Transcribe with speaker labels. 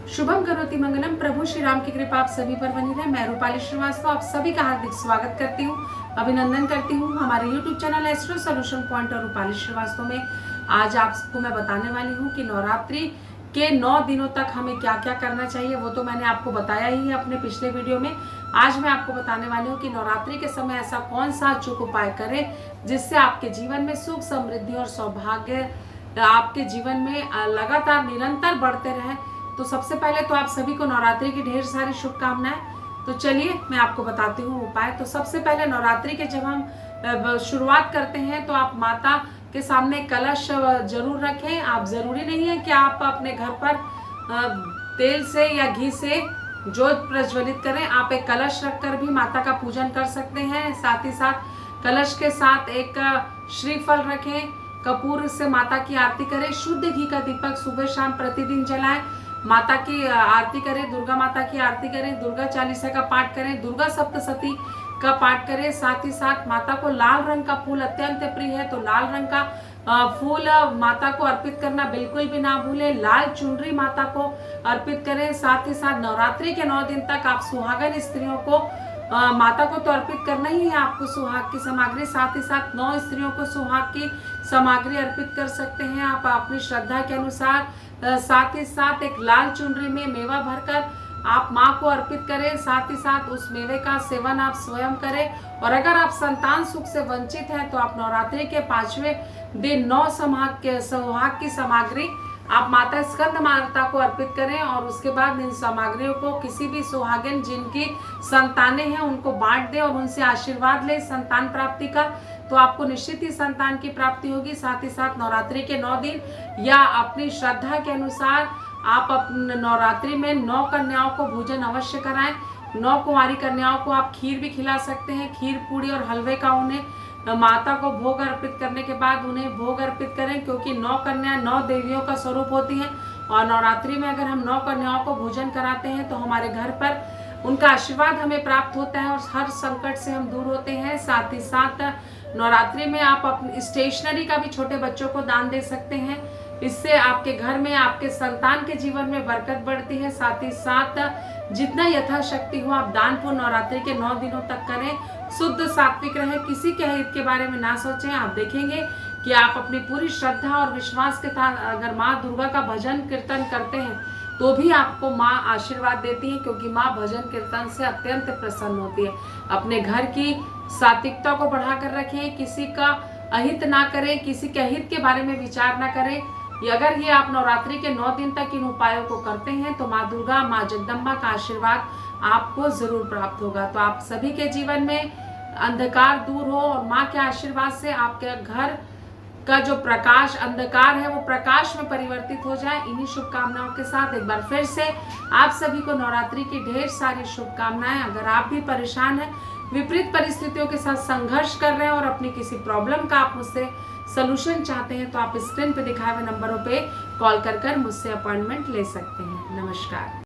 Speaker 1: शुभम करोति मंगलम। प्रभु श्री राम की कृपा आप सभी पर बनी रहे। मैं रूपाली श्रीवास्तव आप सभी का हार्दिक स्वागत करती हूँ, अभिनंदन करती हूँ हमारे YouTube channel astro solution point और रूपाली श्रीवास्तव में। आज आपको मैं बताने वाली हूँ कि नवरात्रि के 9 दिनों तक हमें क्या क्या करना चाहिए। वो तो मैंने आपको बताया ही है अपने पिछले वीडियो में। आज मैं आपको बताने वाली हूँ कि नवरात्रि के समय ऐसा कौन सा अचूक उपाय करें जिससे आपके जीवन में सुख, समृद्धि और सौभाग्य आपके जीवन में लगातार निरंतर बढ़ते रहे। तो सबसे पहले तो आप सभी को नवरात्रि की ढेर सारी शुभकामनाएं। तो चलिए मैं आपको बताती हूँ उपाय। तो सबसे पहले नवरात्रि के जब हम शुरुआत करते हैं तो आप माता के सामने कलश जरूर रखें। आप जरूरी नहीं है कि आप अपने घर पर तेल से या घी से ज्योत प्रज्वलित करें। आप एक कलश रखकर भी माता का पूजन कर सकते हैं। साथ ही साथ कलश के साथ एक श्रीफल रखें, कपूर से माता की आरती करें, शुद्ध घी का दीपक सुबह शाम प्रतिदिन जलाएं, माता की आरती करें, दुर्गा माता की आरती करें, दुर्गा चालीसा का पाठ करें, दुर्गा सप्तशती का पाठ करें। साथ ही साथ माता को लाल रंग का फूल अत्यंत प्रिय है तो लाल रंग का फूल माता को अर्पित करना बिल्कुल भी ना भूलें। लाल चुनरी माता को अर्पित करें। साथ ही साथ नवरात्रि के 9 दिन तक आप सुहागन स्त्रियों को माता को तो अर्पित करना ही है आपको सुहाग की सामग्री। साथ ही साथ 9 स्त्रियों को सुहाग की सामग्री अर्पित कर सकते हैं आप अपनी श्रद्धा के अनुसार। साथ ही साथ एक लाल चुनरी में मेवा भरकर आप माँ को अर्पित करें। साथ ही साथ उस मेवे का सेवन आप स्वयं करें। और अगर आप संतान सुख से वंचित हैं तो आप नवरात्रि के 5वें दिन 9 सुहाग की सामग्री आप माता स्कंद माता को अर्पित करें। और उसके बाद इन सामग्रियों को किसी भी सुहागिन जिनकी संतानें हैं उनको बांट दें और उनसे आशीर्वाद लें संतान प्राप्ति का। तो आपको निश्चित ही संतान की प्राप्ति होगी। साथ ही साथ नवरात्रि के 9 दिन या अपनी श्रद्धा के अनुसार आप अपने नवरात्रि में 9 कन्याओं को भोजन अवश्य कराएं। 9 कुंवारी कन्याओं को आप खीर भी खिला सकते हैं। खीर, पूड़ी और हलवे का उन्हें माता को भोग अर्पित करने के बाद उन्हें भोग अर्पित करें, क्योंकि 9 कन्या 9 देवियों का स्वरूप होती हैं। और नवरात्रि में अगर हम 9 कन्याओं को भोजन कराते हैं तो हमारे घर पर उनका आशीर्वाद हमें प्राप्त होता है और हर संकट से हम दूर होते हैं। साथ ही साथ नवरात्रि में आप अपनी स्टेशनरी का भी छोटे बच्चों को दान दे सकते हैं। इससे आपके घर में आपके संतान के जीवन में बरकत बढ़ती है। साथ ही साथ जितना यथाशक्ति हो आप दान पुण्य नवरात्रि के 9 दिनों तक करें। शुद्ध सात्विक रहे, किसी के हित के बारे में ना सोचें। आप देखेंगे कि आप अपनी पूरी श्रद्धा और विश्वास के साथ अगर माँ दुर्गा का भजन कीर्तन करते हैं तो भी आपको माँ आशीर्वाद देती है, क्योंकि माँ भजन कीर्तन से अत्यंत प्रसन्न होती है। अपने घर की सात्विकता को बढ़ाकर रखें, किसी का अहित ना करें, किसी के हित के बारे में विचार ना करें। अगर ये आप नवरात्रि के 9 दिन तक इन उपायों को करते हैं तो माँ दुर्गा, माँ जगदम्बा का आशीर्वाद आपको जरूर प्राप्त होगा। तो आप सभी के जीवन में अंधकार दूर हो और माँ के आशीर्वाद से आपके घर का जो प्रकाश अंधकार है वो प्रकाश में परिवर्तित हो जाए। इन्हीं शुभकामनाओं के साथ एक बार फिर से आप सभी को नवरात्रि की ढेर सारी शुभकामनाएं। अगर आप भी परेशान हैं, विपरीत परिस्थितियों के साथ संघर्ष कर रहे हैं और अपनी किसी प्रॉब्लम का आप मुझसे सलूशन चाहते हैं तो आप स्क्रीन पे दिखाए हुए नंबरों पे कॉल कर मुझसे अपॉइंटमेंट ले सकते हैं। नमस्कार।